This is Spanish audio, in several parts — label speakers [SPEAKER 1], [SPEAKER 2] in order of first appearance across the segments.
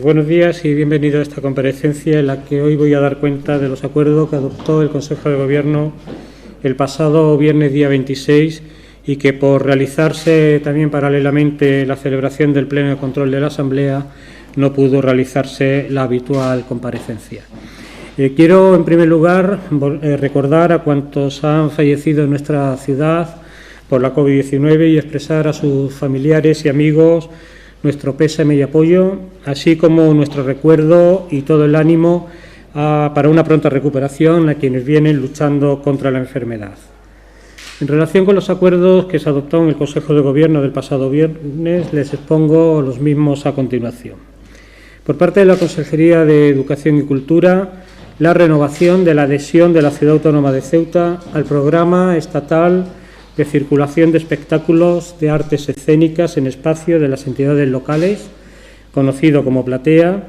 [SPEAKER 1] Buenos días y bienvenido a esta comparecencia en la que hoy voy a dar cuenta de los acuerdos que adoptó el Consejo de Gobierno el pasado viernes día 26 y que, por realizarse también paralelamente la celebración del Pleno de Control de la Asamblea, no pudo realizarse la habitual comparecencia. Quiero, en primer lugar, recordar a cuantos han fallecido en nuestra ciudad por la COVID-19 y expresar a sus familiares y amigos nuestro pésame y apoyo, así como nuestro recuerdo y todo el ánimo para una pronta recuperación a quienes vienen luchando contra la enfermedad. En relación con los acuerdos que se adoptó en el Consejo de Gobierno del pasado viernes, les expongo los mismos a continuación. Por parte de la Consejería de Educación y Cultura, la renovación de la adhesión de la Ciudad Autónoma de Ceuta al Programa Estatal de Circulación de Espectáculos de Artes Escénicas en espacio de las entidades locales, conocido como Platea,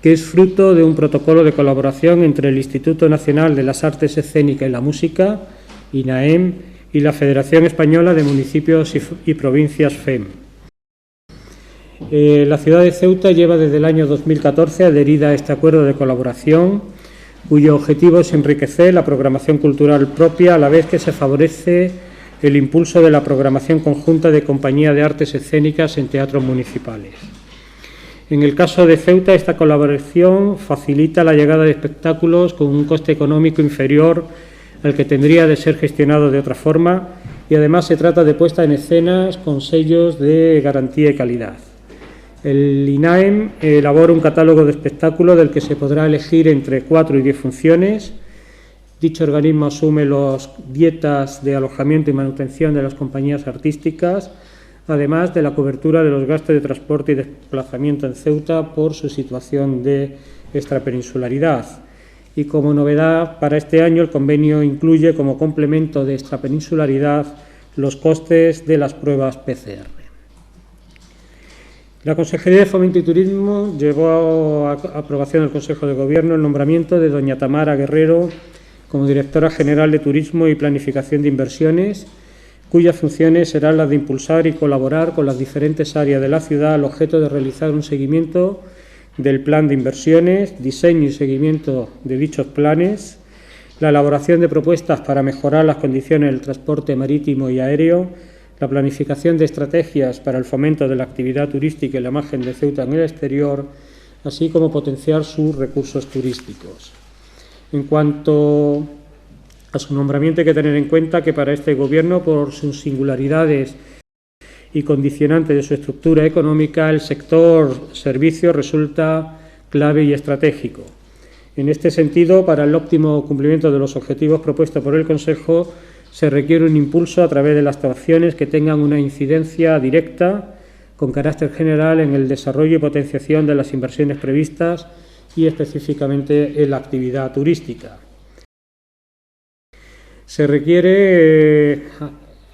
[SPEAKER 1] que es fruto de un protocolo de colaboración entre el Instituto Nacional de las Artes Escénicas y la Música, INAEM, y la Federación Española de Municipios y Provincias, FEM. La ciudad de Ceuta lleva desde el año 2014 adherida a este acuerdo de colaboración, cuyo objetivo es enriquecer la programación cultural propia a la vez que se favorece el impulso de la programación conjunta de compañía de artes escénicas en teatros municipales. En el caso de Ceuta, esta colaboración facilita la llegada de espectáculos con un coste económico inferior al que tendría de ser gestionado de otra forma, y además se trata de puesta en escenas con sellos de garantía y calidad. El INAEM elabora un catálogo de espectáculos del que se podrá elegir entre 4 y 10 funciones. Dicho organismo asume las dietas de alojamiento y manutención de las compañías artísticas, además de la cobertura de los gastos de transporte y desplazamiento en Ceuta por su situación de extrapeninsularidad. Y como novedad para este año, el convenio incluye como complemento de extrapeninsularidad los costes de las pruebas PCR. La Consejería de Fomento y Turismo llevó a aprobación del Consejo de Gobierno el nombramiento de doña Tamara Guerrero como Directora General de Turismo y Planificación de Inversiones, cuyas funciones serán las de impulsar y colaborar con las diferentes áreas de la ciudad al objeto de realizar un seguimiento del plan de inversiones, diseño y seguimiento de dichos planes, la elaboración de propuestas para mejorar las condiciones del transporte marítimo y aéreo, la planificación de estrategias para el fomento de la actividad turística y la imagen de Ceuta en el exterior, así como potenciar sus recursos turísticos. En cuanto a su nombramiento, hay que tener en cuenta que para este Gobierno, por sus singularidades y condicionantes de su estructura económica, el sector servicios resulta clave y estratégico. En este sentido, para el óptimo cumplimiento de los objetivos propuestos por el Consejo, se requiere un impulso a través de las actuaciones que tengan una incidencia directa con carácter general en el desarrollo y potenciación de las inversiones previstas y específicamente en la actividad turística. Se requiere,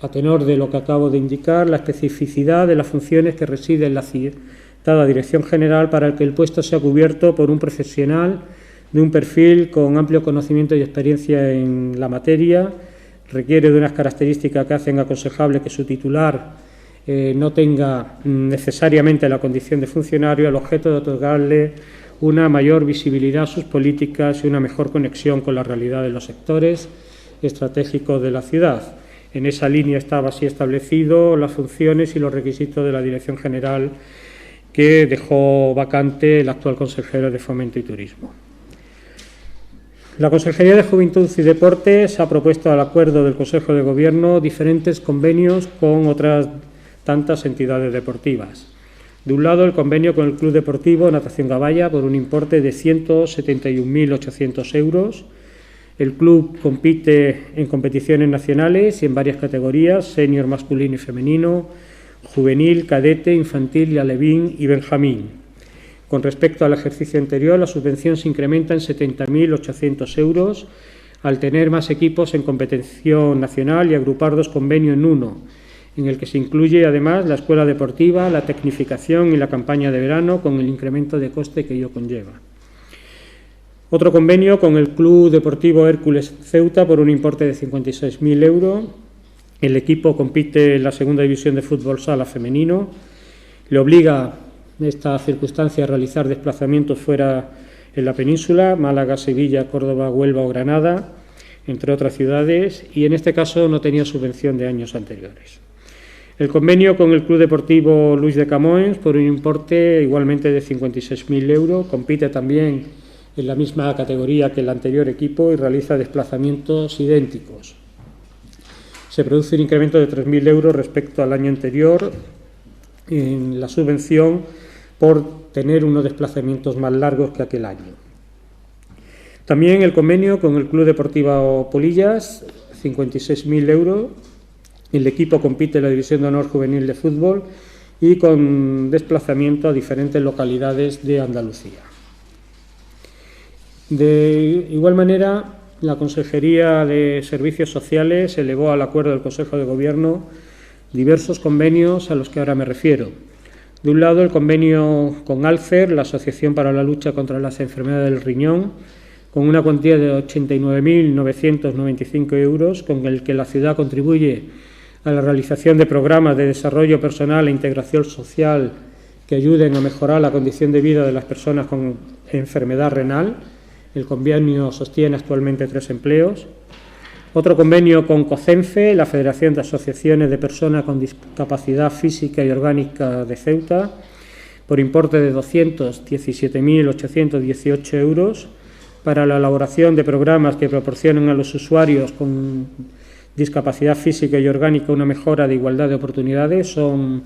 [SPEAKER 1] a tenor de lo que acabo de indicar, la especificidad de las funciones que residen en la citada Dirección General para que el puesto sea cubierto por un profesional de un perfil con amplio conocimiento y experiencia en la materia. Requiere de unas características que hacen aconsejable que su titular no tenga necesariamente la condición de funcionario, al objeto de otorgarle una mayor visibilidad a sus políticas y una mejor conexión con la realidad de los sectores estratégicos de la ciudad. En esa línea estaba así establecido las funciones y los requisitos de la Dirección General que dejó vacante el actual consejero de Fomento y Turismo. La Consejería de Juventud y Deportes ha propuesto al acuerdo del Consejo de Gobierno diferentes convenios con otras tantas entidades deportivas. De un lado, el convenio con el Club Deportivo Natación Gaballa por un importe de 171.800 euros. El club compite en competiciones nacionales y en varias categorías: senior masculino y femenino, juvenil, cadete, infantil y alevín y benjamín. Con respecto al ejercicio anterior, la subvención se incrementa en 70.800 euros al tener más equipos en competición nacional y agrupar 2 convenios en uno, en el que se incluye además la escuela deportiva, la tecnificación y la campaña de verano, con el incremento de coste que ello conlleva. Otro convenio con el Club Deportivo Hércules Ceuta por un importe de 56.000 euros. El equipo compite en la segunda división de fútbol sala femenino. Le obliga esta circunstancia realizar desplazamientos fuera en la península, Málaga, Sevilla, Córdoba, Huelva o Granada, entre otras ciudades, y en este caso no tenía subvención de años anteriores. El convenio con el Club Deportivo Luis de Camoens, por un importe igualmente de 56.000 euros, compite también en la misma categoría que el anterior equipo y realiza desplazamientos idénticos. Se produce un incremento de 3.000 euros respecto al año anterior en la subvención por tener unos desplazamientos más largos que aquel año. También el convenio con el Club Deportivo Polillas, 56.000 euros. El equipo compite en la División de Honor Juvenil de Fútbol y con desplazamiento a diferentes localidades de Andalucía. De igual manera, la Consejería de Servicios Sociales elevó al acuerdo del Consejo de Gobierno diversos convenios a los que ahora me refiero. De un lado, el convenio con Alcer, la Asociación para la Lucha contra las Enfermedades del Riñón, con una cuantía de 89.995 euros, con el que la ciudad contribuye a la realización de programas de desarrollo personal e integración social que ayuden a mejorar la condición de vida de las personas con enfermedad renal. El convenio sostiene actualmente 3 empleos. Otro convenio con COCENFE, la Federación de Asociaciones de Personas con Discapacidad Física y Orgánica de Ceuta, por importe de 217.818 euros, para la elaboración de programas que proporcionen a los usuarios con discapacidad física y orgánica una mejora de igualdad de oportunidades. Son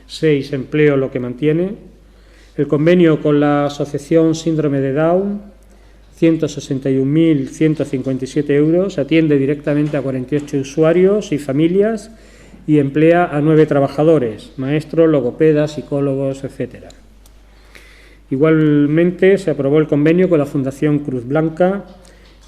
[SPEAKER 1] 6 empleos lo que mantiene. El convenio con la Asociación Síndrome de Down, 161.157 euros, atiende directamente a 48 usuarios y familias y emplea a 9 trabajadores, maestros, logopedas, psicólogos, etcétera. Igualmente se aprobó el convenio con la Fundación Cruz Blanca,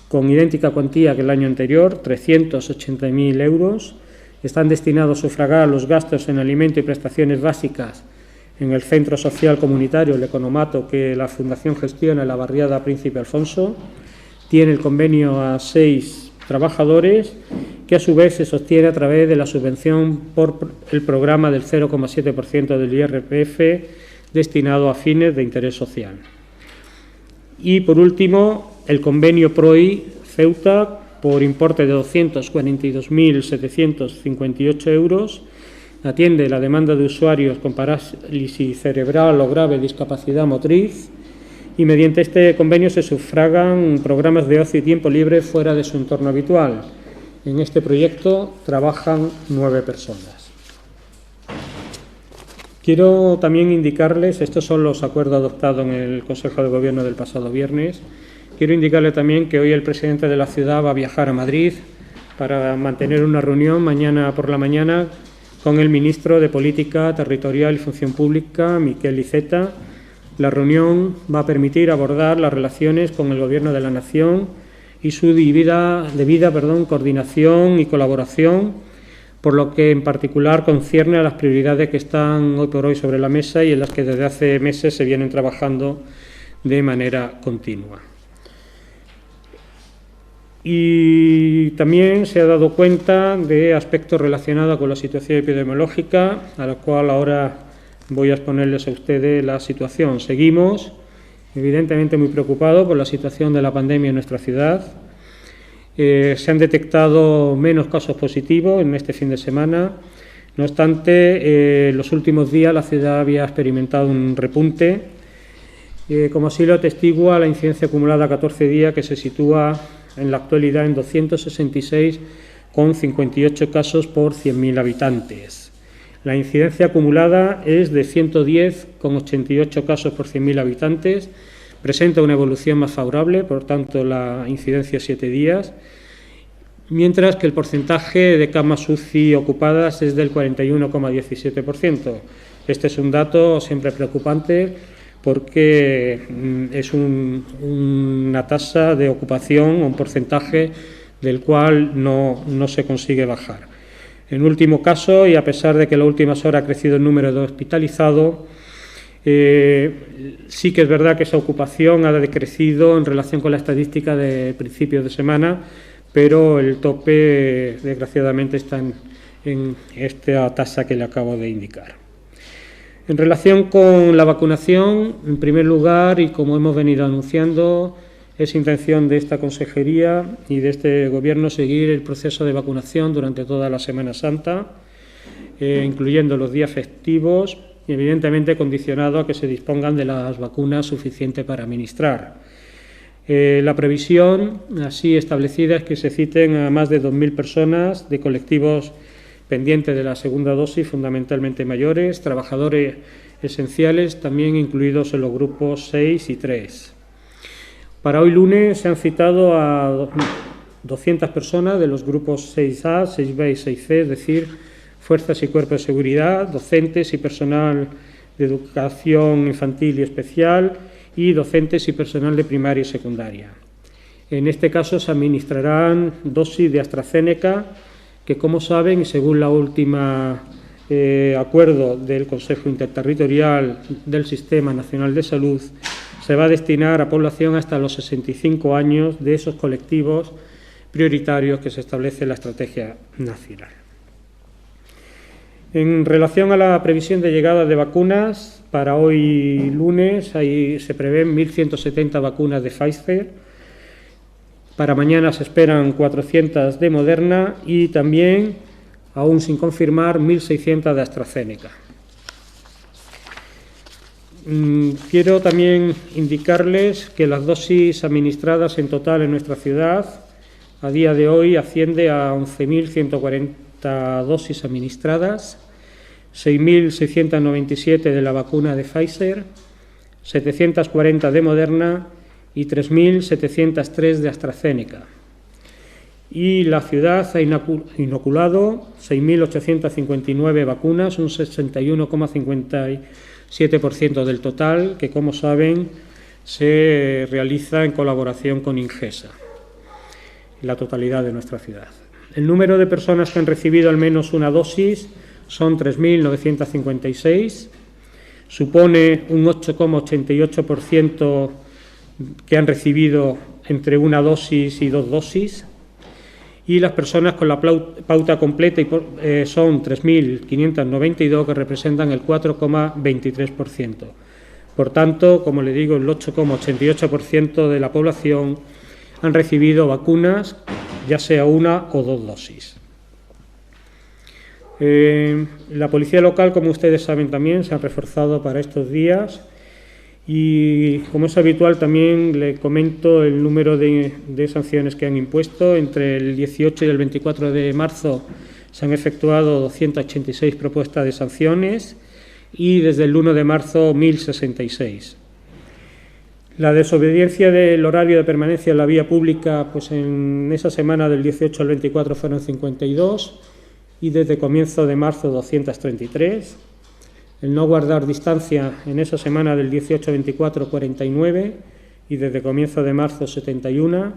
[SPEAKER 1] con idéntica cuantía que el año anterior, 380.000 euros. Están destinados a sufragar los gastos en alimento y prestaciones básicas en el Centro Social Comunitario, el Economato, que la Fundación gestiona en la barriada Príncipe Alfonso. Tiene el convenio a 6 trabajadores, que a su vez se sostiene a través de la subvención por el programa del 0,7% del IRPF destinado a fines de interés social. Y, por último, el convenio PROI Ceuta, por importe de 242.758 euros, atiende la demanda de usuarios con parálisis cerebral o grave discapacidad motriz, y mediante este convenio se sufragan programas de ocio y tiempo libre fuera de su entorno habitual. En este proyecto trabajan 9 personas. Quiero también indicarles, estos son los acuerdos adoptados en el Consejo de Gobierno del pasado viernes. Quiero indicarle también que hoy el presidente de la ciudad va a viajar a Madrid para mantener una reunión mañana por la mañana con el ministro de Política Territorial y Función Pública, Miquel Iceta. La reunión va a permitir abordar las relaciones con el Gobierno de la Nación y su debida coordinación y colaboración, por lo que en particular concierne a las prioridades que están hoy por hoy sobre la mesa y en las que desde hace meses se vienen trabajando de manera continua. Y también se ha dado cuenta de aspectos relacionados con la situación epidemiológica, a la cual ahora voy a exponerles a ustedes la situación. Seguimos, evidentemente, muy preocupados por la situación de la pandemia en nuestra ciudad. Se han detectado menos casos positivos en este fin de semana. No obstante, en los últimos días la ciudad había experimentado un repunte, como así lo atestigua la incidencia acumulada a 14 días, que se sitúa en la actualidad en 266,58 casos por 100.000 habitantes. La incidencia acumulada es de 110,88 casos por 100.000 habitantes. Presenta una evolución más favorable, por tanto la incidencia 7 días, mientras que el porcentaje de camas UCI ocupadas es del 41,17%. Este es un dato siempre preocupante porque es una tasa de ocupación, un porcentaje del cual no se consigue bajar. En último caso, y a pesar de que en las últimas horas ha crecido el número de hospitalizados, sí que es verdad que esa ocupación ha decrecido en relación con la estadística de principios de semana, pero el tope, desgraciadamente, está en esta tasa que le acabo de indicar. En relación con la vacunación, en primer lugar, y como hemos venido anunciando, es intención de esta Consejería y de este Gobierno seguir el proceso de vacunación durante toda la Semana Santa, incluyendo los días festivos y, evidentemente, condicionado a que se dispongan de las vacunas suficientes para administrar. La previsión así establecida es que se citen a más de 2.000 personas de colectivos pendientes de la segunda dosis, fundamentalmente mayores, trabajadores esenciales, también incluidos en los grupos 6 y 3. Para hoy lunes se han citado a 200 personas de los grupos 6A, 6B y 6C, es decir, fuerzas y cuerpos de seguridad, docentes y personal de educación infantil y especial, y docentes y personal de primaria y secundaria. En este caso se administrarán dosis de AstraZeneca, que, como saben, y según la última acuerdo del Consejo Interterritorial del Sistema Nacional de Salud, se va a destinar a población hasta los 65 años de esos colectivos prioritarios que se establece en la estrategia nacional. En relación a la previsión de llegada de vacunas, para hoy lunes ahí se prevén 1.170 vacunas de Pfizer, para mañana se esperan 400 de Moderna y también, aún sin confirmar, 1.600 de AstraZeneca. Quiero también indicarles que las dosis administradas en total en nuestra ciudad a día de hoy asciende a 11.140 dosis administradas, 6.697 de la vacuna de Pfizer, 740 de Moderna y 3.703 de AstraZeneca. Y la ciudad ha inoculado 6.859 vacunas, un 61,57% del total, que, como saben, se realiza en colaboración con Ingesa, la totalidad de nuestra ciudad. El número de personas que han recibido al menos una dosis son 3.956, supone un 8,88% que han recibido entre una dosis y 2 dosis, y las personas con la pauta completa son 3.592, que representan el 4,23%. Por tanto, como le digo, el 8,88% de la población han recibido vacunas, ya sea una o 2 dosis. La policía local, como ustedes saben también, se ha reforzado para estos días y, como es habitual, también le comento el número de sanciones que han impuesto. Entre el 18 y el 24 de marzo se han efectuado 286 propuestas de sanciones y desde el 1 de marzo 1.066. La desobediencia del horario de permanencia en la vía pública, pues en esa semana del 18 al 24 fueron 52 y desde comienzo de marzo 233. El no guardar distancia en esa semana del 18 al 24, 49 y desde comienzo de marzo 71.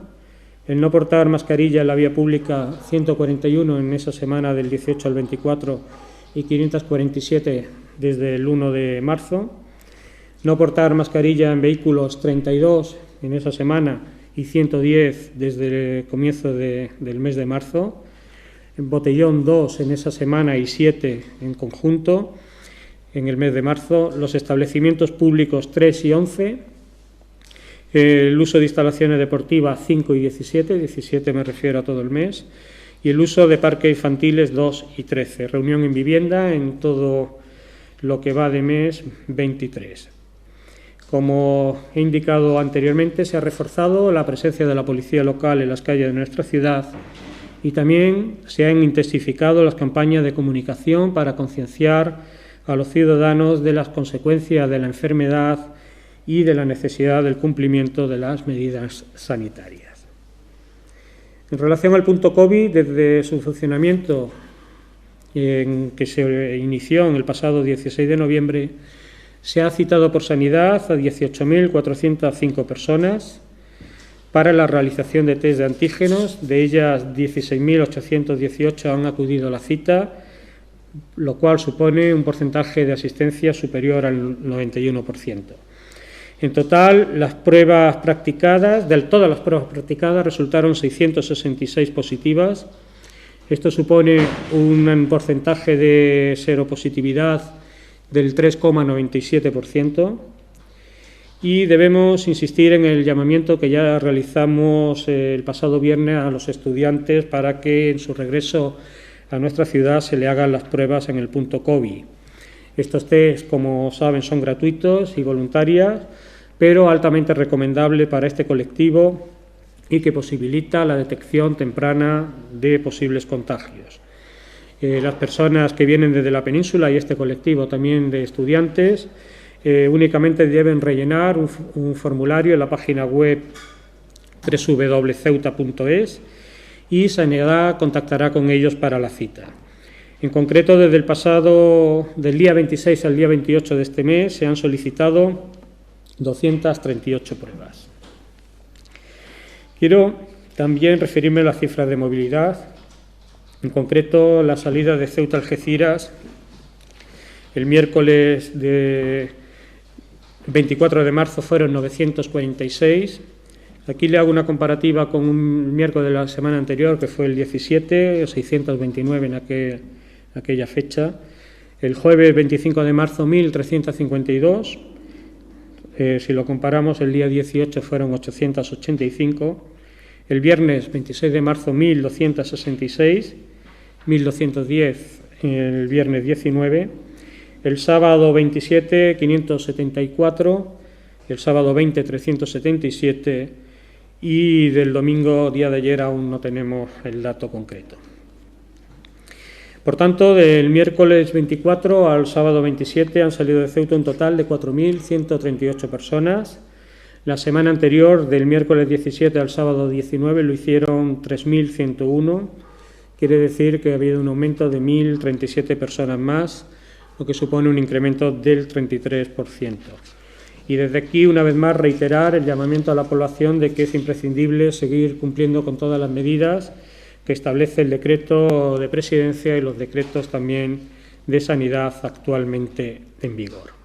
[SPEAKER 1] El no portar mascarilla en la vía pública 141 en esa semana del 18 al 24 y 547 desde el 1 de marzo. No portar mascarilla en vehículos 32 en esa semana y 110 desde el comienzo del mes de marzo. En botellón 2 en esa semana y 7 en conjunto en el mes de marzo. Los establecimientos públicos 3 y 11. El uso de instalaciones deportivas 5 y 17, 17 me refiero a todo el mes. Y el uso de parques infantiles 2 y 13. Reunión en vivienda en todo lo que va de mes 23. Como he indicado anteriormente, se ha reforzado la presencia de la policía local en las calles de nuestra ciudad y también se han intensificado las campañas de comunicación para concienciar a los ciudadanos de las consecuencias de la enfermedad y de la necesidad del cumplimiento de las medidas sanitarias. En relación al punto COVID, desde su funcionamiento, que se inició en el pasado 16 de noviembre, se ha citado por Sanidad a 18.405 personas para la realización de test de antígenos. De ellas, 16.818 han acudido a la cita, lo cual supone un porcentaje de asistencia superior al 91%. En total, todas las pruebas practicadas resultaron 666 positivas. Esto supone un porcentaje de seropositividad del 3,97%. Y debemos insistir en el llamamiento que ya realizamos el pasado viernes a los estudiantes para que en su regreso a nuestra ciudad se le hagan las pruebas en el punto COVID. Estos test, como saben, son gratuitos y voluntarios, pero altamente recomendable para este colectivo y que posibilita la detección temprana de posibles contagios. Las personas que vienen desde la península y este colectivo también de estudiantes únicamente deben rellenar un formulario en la página web www.ceuta.es y Sanidad contactará con ellos para la cita. En concreto, desde del día 26 al día 28 de este mes se han solicitado 238 pruebas. Quiero también referirme a las cifras de movilidad. En concreto, la salida de Ceuta a Algeciras el miércoles 24 de marzo fueron 946. Aquí le hago una comparativa con un miércoles de la semana anterior, que fue el 17, 629 en aquella fecha. El jueves 25 de marzo, 1.352. Si lo comparamos, el día 18 fueron 885. El viernes 26 de marzo, 1.266. 1.210 el viernes 19. El sábado 27, 574, el sábado 20, 377 y del domingo, día de ayer, aún no tenemos el dato concreto. Por tanto, del miércoles 24 al sábado 27 han salido de Ceuta un total de 4.138 personas. La semana anterior, del miércoles 17 al sábado 19, lo hicieron 3.101. Quiere decir que ha habido un aumento de 1.037 personas más, lo que supone un incremento del 33%. Y desde aquí, una vez más, reiterar el llamamiento a la población de que es imprescindible seguir cumpliendo con todas las medidas que establece el decreto de presidencia y los decretos también de sanidad actualmente en vigor.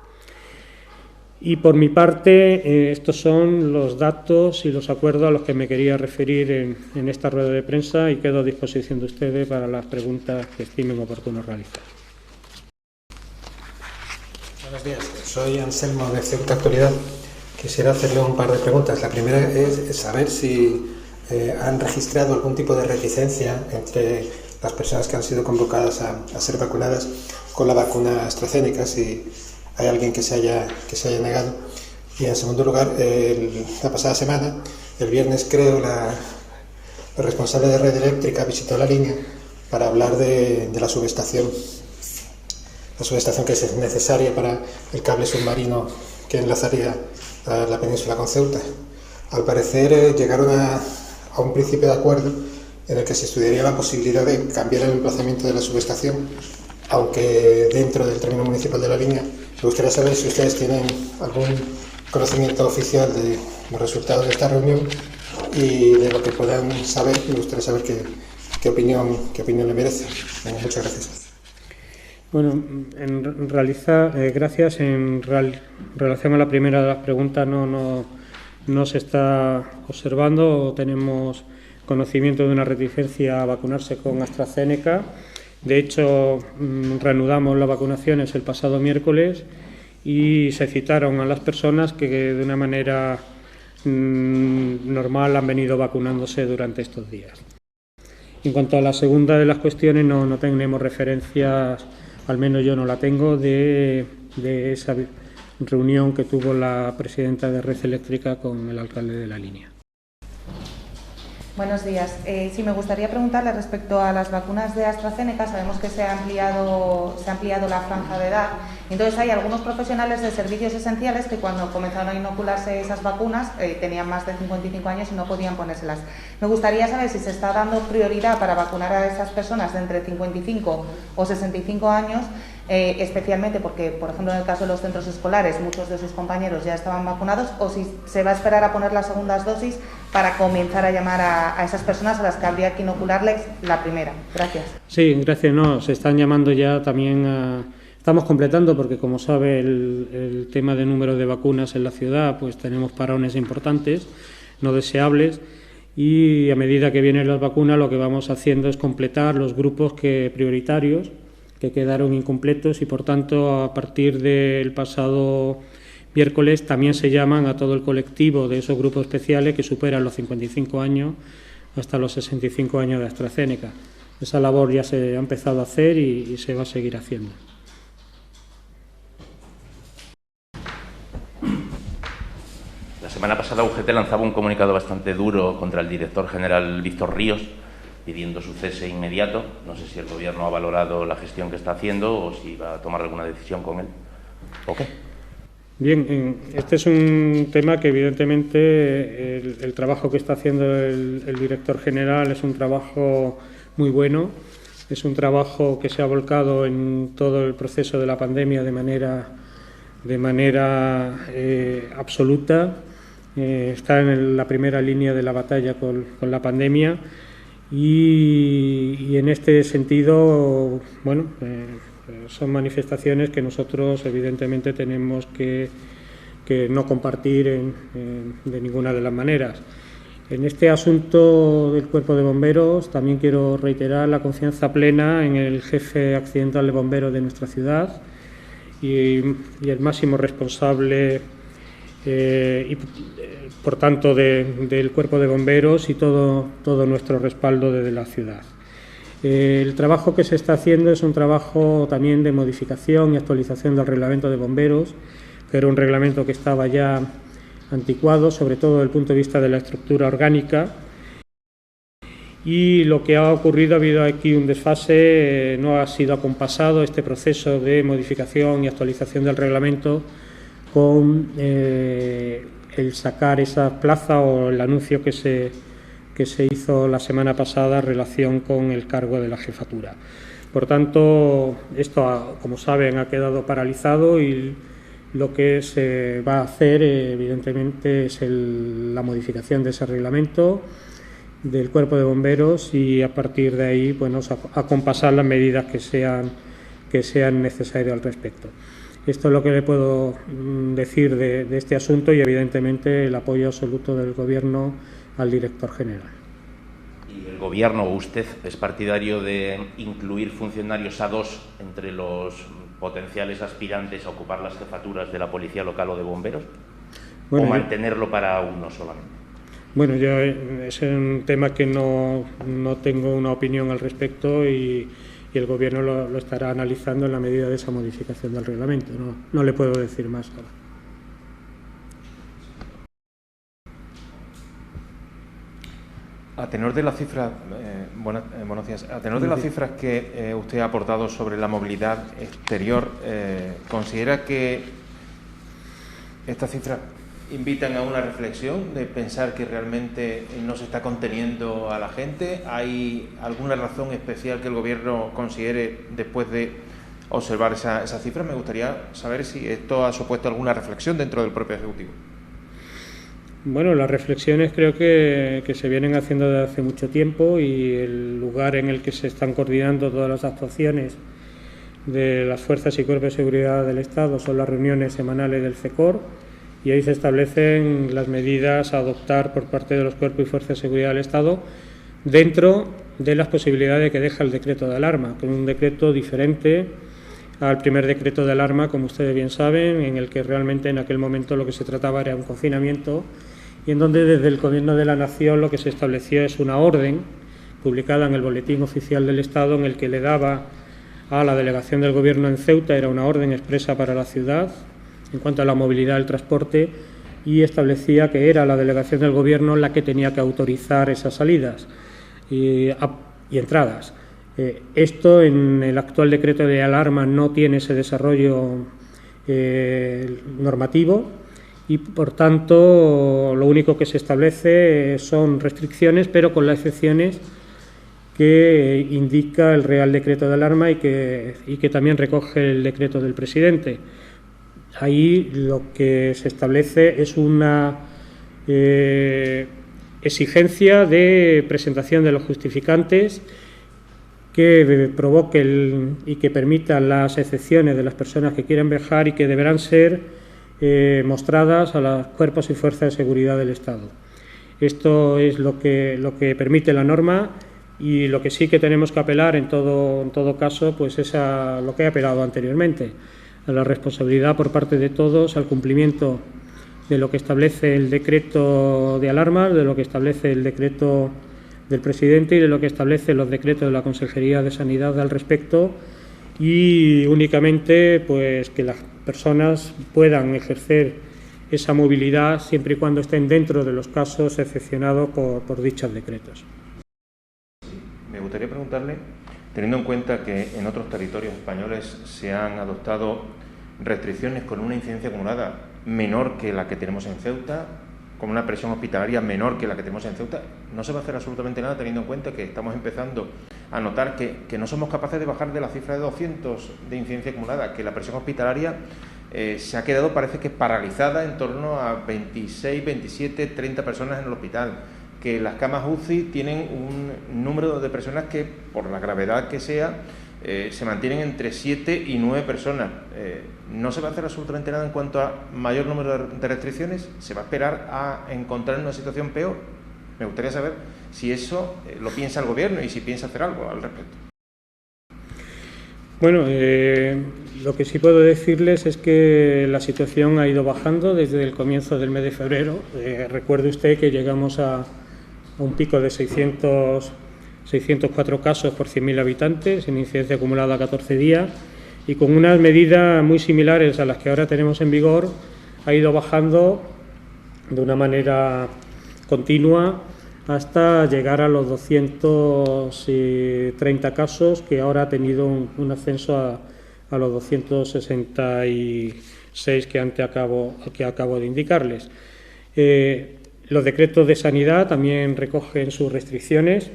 [SPEAKER 1] Y por mi parte, estos son los datos y los acuerdos a los que me quería referir en esta rueda de prensa y quedo a disposición de ustedes para las preguntas que estimen oportuno realizar.
[SPEAKER 2] Buenos días, soy Anselmo de Ceuta Actualidad. Quisiera hacerle un par de preguntas. La primera es saber si han registrado algún tipo de reticencia entre las personas que han sido convocadas a ser vacunadas con la vacuna AstraZeneca, si hay alguien que se haya negado. Y en segundo lugar, la pasada semana, el viernes creo, la responsable de Red Eléctrica visitó la línea para hablar de la subestación. La subestación que es necesaria para el cable submarino que enlazaría a la península con Ceuta. Al parecer llegaron a un principio de acuerdo en el que se estudiaría la posibilidad de cambiar el emplazamiento de la subestación, aunque dentro del término municipal de la línea. Me gustaría saber si ustedes tienen algún conocimiento oficial de los resultados de esta reunión y de lo que puedan saber. Me gustaría saber qué opinión le merece. Bueno, muchas gracias.
[SPEAKER 1] Bueno, gracias. En relación a la primera de las preguntas, no se está observando o tenemos conocimiento de una reticencia a vacunarse con AstraZeneca. De hecho, reanudamos las vacunaciones el pasado miércoles y se citaron a las personas que de una manera normal han venido vacunándose durante estos días. En cuanto a la segunda de las cuestiones, no tenemos referencias, al menos yo no la tengo, de esa reunión que tuvo la presidenta de Red Eléctrica con el alcalde de la línea.
[SPEAKER 3] Buenos días. Sí, me gustaría preguntarle respecto a las vacunas de AstraZeneca. Sabemos que se ha ampliado la franja de edad. Entonces, hay algunos profesionales de servicios esenciales que cuando comenzaron a inocularse esas vacunas tenían más de 55 años y no podían ponérselas. Me gustaría saber si se está dando prioridad para vacunar a esas personas de entre 55 o 65 años, especialmente porque, por ejemplo, en el caso de los centros escolares, muchos de sus compañeros ya estaban vacunados, o si se va a esperar a poner las segundas dosis para comenzar a llamar a esas personas a las que habría que inocularles la primera. Gracias.
[SPEAKER 1] Sí, gracias. No, se están llamando ya también Estamos completando porque, como sabe, el tema de número de vacunas en la ciudad, pues tenemos parones importantes, no deseables, y a medida que vienen las vacunas lo que vamos haciendo es completar los grupos prioritarios que quedaron incompletos y, por tanto, a partir del pasado miércoles también se llaman a todo el colectivo de esos grupos especiales que superan los 55 años hasta los 65 años de AstraZeneca. Esa labor ya se ha empezado a hacer y se va a seguir haciendo.
[SPEAKER 4] La semana pasada UGT lanzaba un comunicado bastante duro contra el director general Víctor Ríos, pidiendo su cese inmediato. No sé si el Gobierno ha valorado la gestión que está haciendo o si va a tomar alguna decisión con él. ¿O qué?
[SPEAKER 1] Bien, este es un tema que evidentemente el trabajo que está haciendo el director general es un trabajo muy bueno, es un trabajo que se ha volcado en todo el proceso de la pandemia de manera absoluta, está en la primera línea de la batalla con la pandemia y en este sentido, bueno, son manifestaciones que nosotros evidentemente tenemos que no compartir de ninguna de las maneras. En este asunto del Cuerpo de Bomberos también quiero reiterar la confianza plena en el jefe accidental de bomberos de nuestra ciudad y el máximo responsable y por tanto del Cuerpo de Bomberos y todo nuestro respaldo desde la ciudad. El trabajo que se está haciendo es un trabajo también de modificación y actualización del reglamento de bomberos, que era un reglamento que estaba ya anticuado, sobre todo desde el punto de vista de la estructura orgánica. Y lo que ha ocurrido, ha habido aquí un desfase, no ha sido acompasado este proceso de modificación y actualización del reglamento con el sacar esa plaza o el anuncio que se hizo la semana pasada en relación con el cargo de la jefatura. Por tanto, esto, como saben, ha quedado paralizado y lo que se va a hacer, evidentemente, es la modificación de ese reglamento del Cuerpo de Bomberos y a partir de ahí, bueno, acompasar las medidas que sean necesarias al respecto. Esto es lo que le puedo decir de este asunto y, evidentemente, el apoyo absoluto del Gobierno al director general.
[SPEAKER 4] ¿Y el Gobierno o usted es partidario de incluir funcionarios A2 entre los potenciales aspirantes a ocupar las jefaturas de la Policía Local o de Bomberos? ¿O mantenerlo para uno solamente?
[SPEAKER 1] Bueno, yo es un tema que no tengo una opinión al respecto y el Gobierno lo estará analizando en la medida de esa modificación del reglamento. No le puedo decir más ahora.
[SPEAKER 5] A tenor de las cifras, buenos días. A tenor de las cifras que usted ha aportado sobre la movilidad exterior, ¿considera que estas cifras invitan a una reflexión de pensar que realmente no se está conteniendo a la gente? ¿Hay alguna razón especial que el Gobierno considere después de observar esas cifras? Me gustaría saber si esto ha supuesto alguna reflexión dentro del propio Ejecutivo.
[SPEAKER 1] Bueno, las reflexiones creo que se vienen haciendo desde hace mucho tiempo y el lugar en el que se están coordinando todas las actuaciones de las fuerzas y cuerpos de seguridad del Estado son las reuniones semanales del CECOR y ahí se establecen las medidas a adoptar por parte de los cuerpos y fuerzas de seguridad del Estado dentro de las posibilidades que deja el decreto de alarma, que es un decreto diferente al primer decreto de alarma, como ustedes bien saben, en el que realmente en aquel momento lo que se trataba era un confinamiento y en donde desde el Gobierno de la Nación lo que se estableció es una orden publicada en el Boletín Oficial del Estado en el que le daba a la delegación del Gobierno en Ceuta, era una orden expresa para la ciudad en cuanto a la movilidad del transporte y establecía que era la delegación del Gobierno la que tenía que autorizar esas salidas y entradas. Esto en el actual decreto de alarma no tiene ese desarrollo normativo y, por tanto, lo único que se establece son restricciones, pero con las excepciones que indica el Real Decreto de Alarma y que también recoge el decreto del presidente. Ahí lo que se establece es una exigencia de presentación de los justificantes que provoque y que permitan las excepciones de las personas que quieren viajar y que deberán ser mostradas a los cuerpos y fuerzas de seguridad del Estado. Esto es lo que permite la norma Y lo que sí que tenemos que apelar en todo caso pues es a lo que he apelado anteriormente, a la responsabilidad por parte de todos, al cumplimiento de lo que establece el decreto de alarmas, de lo que establece el decreto del presidente y de lo que establece los decretos de la Consejería de Sanidad al respecto, y únicamente pues que las personas puedan ejercer esa movilidad siempre y cuando estén dentro de los casos excepcionados por dichos decretos.
[SPEAKER 5] Me gustaría preguntarle, teniendo en cuenta que en otros territorios españoles se han adoptado restricciones con una incidencia acumulada menor que la que tenemos en Ceuta, con una presión hospitalaria menor que la que tenemos en Ceuta, no se va a hacer absolutamente nada teniendo en cuenta que estamos empezando a notar que no somos capaces de bajar de la cifra de 200 de incidencia acumulada, que la presión hospitalaria se ha quedado, parece que paralizada en torno a 26, 27, 30 personas en el hospital, que las camas UCI tienen un número de personas que, por la gravedad que sea, se mantienen entre 7 y 9 personas. ¿No se va a hacer absolutamente nada en cuanto a mayor número de restricciones? ¿Se va a esperar a encontrar una situación peor? Me gustaría saber si eso lo piensa el Gobierno y si piensa hacer algo al respecto.
[SPEAKER 1] Bueno, lo que sí puedo decirles es que la situación ha ido bajando desde el comienzo del mes de febrero. Recuerde usted que llegamos a un pico de 604 casos por 100.000 habitantes, en incidencia acumulada a 14 días, y con unas medidas muy similares a las que ahora tenemos en vigor, ha ido bajando de una manera continua hasta llegar a los 230 casos, que ahora ha tenido un ascenso a los 266 que acabo de indicarles. Los decretos de sanidad también recogen sus restricciones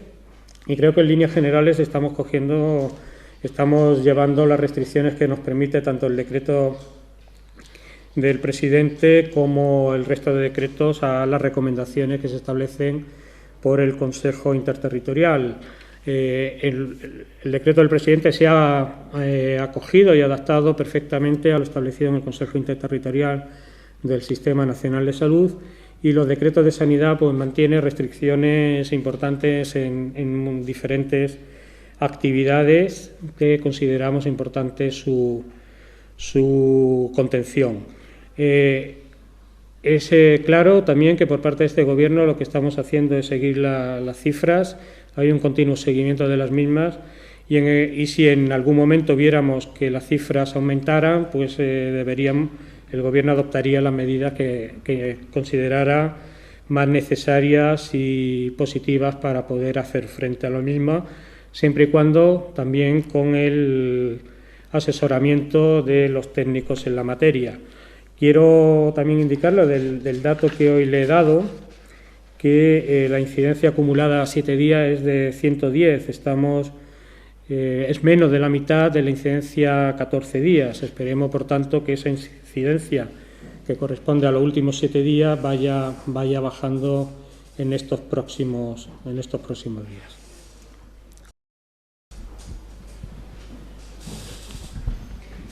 [SPEAKER 1] y creo que en líneas generales estamos llevando las restricciones que nos permite tanto el decreto del presidente como el resto de decretos a las recomendaciones que se establecen por el Consejo Interterritorial. El decreto del presidente se ha acogido y adaptado perfectamente a lo establecido en el Consejo Interterritorial del Sistema Nacional de Salud, y los decretos de sanidad pues mantienen restricciones importantes en diferentes actividades que consideramos importante su contención. Es claro también que por parte de este Gobierno lo que estamos haciendo es seguir las cifras, hay un continuo seguimiento de las mismas, y si en algún momento viéramos que las cifras aumentaran, pues el Gobierno adoptaría las medidas que considerara más necesarias y positivas para poder hacer frente a lo mismo, siempre y cuando también con el asesoramiento de los técnicos en la materia. Quiero también indicarle del dato que hoy le he dado, que la incidencia acumulada a 7 días es de 110, es menos de la mitad de la incidencia a 14 días. Esperemos, por tanto, que esa incidencia que corresponde a los últimos 7 días vaya bajando en estos próximos días.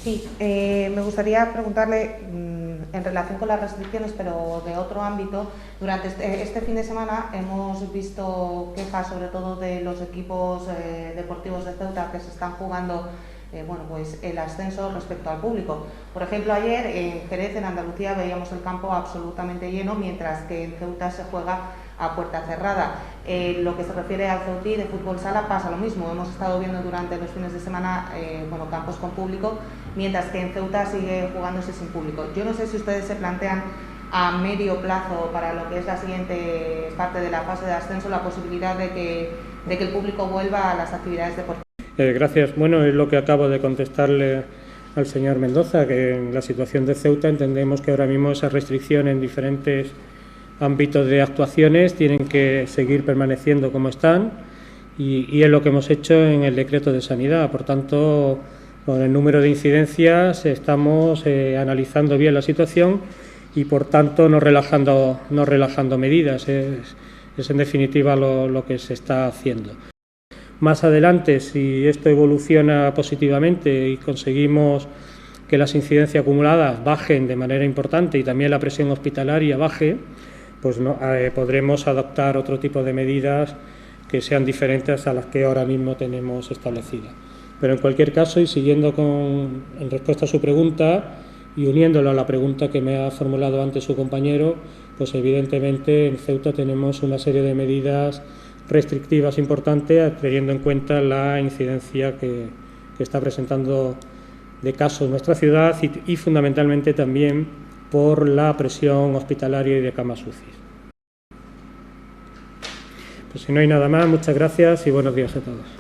[SPEAKER 3] Sí, me gustaría preguntarle en relación con las restricciones, pero de otro ámbito. Durante este fin de semana hemos visto quejas, sobre todo de los equipos deportivos de Ceuta, que se están jugando pues el ascenso respecto al público. Por ejemplo, ayer en Jerez, en Andalucía, veíamos el campo absolutamente lleno, mientras que en Ceuta se juega a puerta cerrada. Lo que se refiere al Ceutí de fútbol sala pasa lo mismo. Hemos estado viendo durante los fines de semana campos con público, mientras que en Ceuta sigue jugándose sin público. Yo no sé si ustedes se plantean a medio plazo, para lo que es la siguiente parte de la fase de ascenso, la posibilidad de que el público vuelva a las actividades deportivas.
[SPEAKER 1] Gracias. Bueno, es lo que acabo de contestarle al señor Mendoza, que en la situación de Ceuta entendemos que ahora mismo esas restricciones en diferentes ámbitos de actuaciones tienen que seguir permaneciendo como están, y es lo que hemos hecho en el decreto de sanidad. Por tanto, con el número de incidencias estamos analizando bien la situación y, por tanto, no relajando medidas. Es en definitiva lo que se está haciendo. Más adelante, si esto evoluciona positivamente y conseguimos que las incidencias acumuladas bajen de manera importante y también la presión hospitalaria baje, pues podremos adoptar otro tipo de medidas que sean diferentes a las que ahora mismo tenemos establecidas. Pero en cualquier caso, y siguiendo en respuesta a su pregunta y uniéndolo a la pregunta que me ha formulado antes su compañero, pues evidentemente en Ceuta tenemos una serie de medidas restrictivas importantes, teniendo en cuenta la incidencia que está presentando de casos en nuestra ciudad y fundamentalmente también por la presión hospitalaria y de camas UCI. Pues si no hay nada más, muchas gracias y buenos días a todos.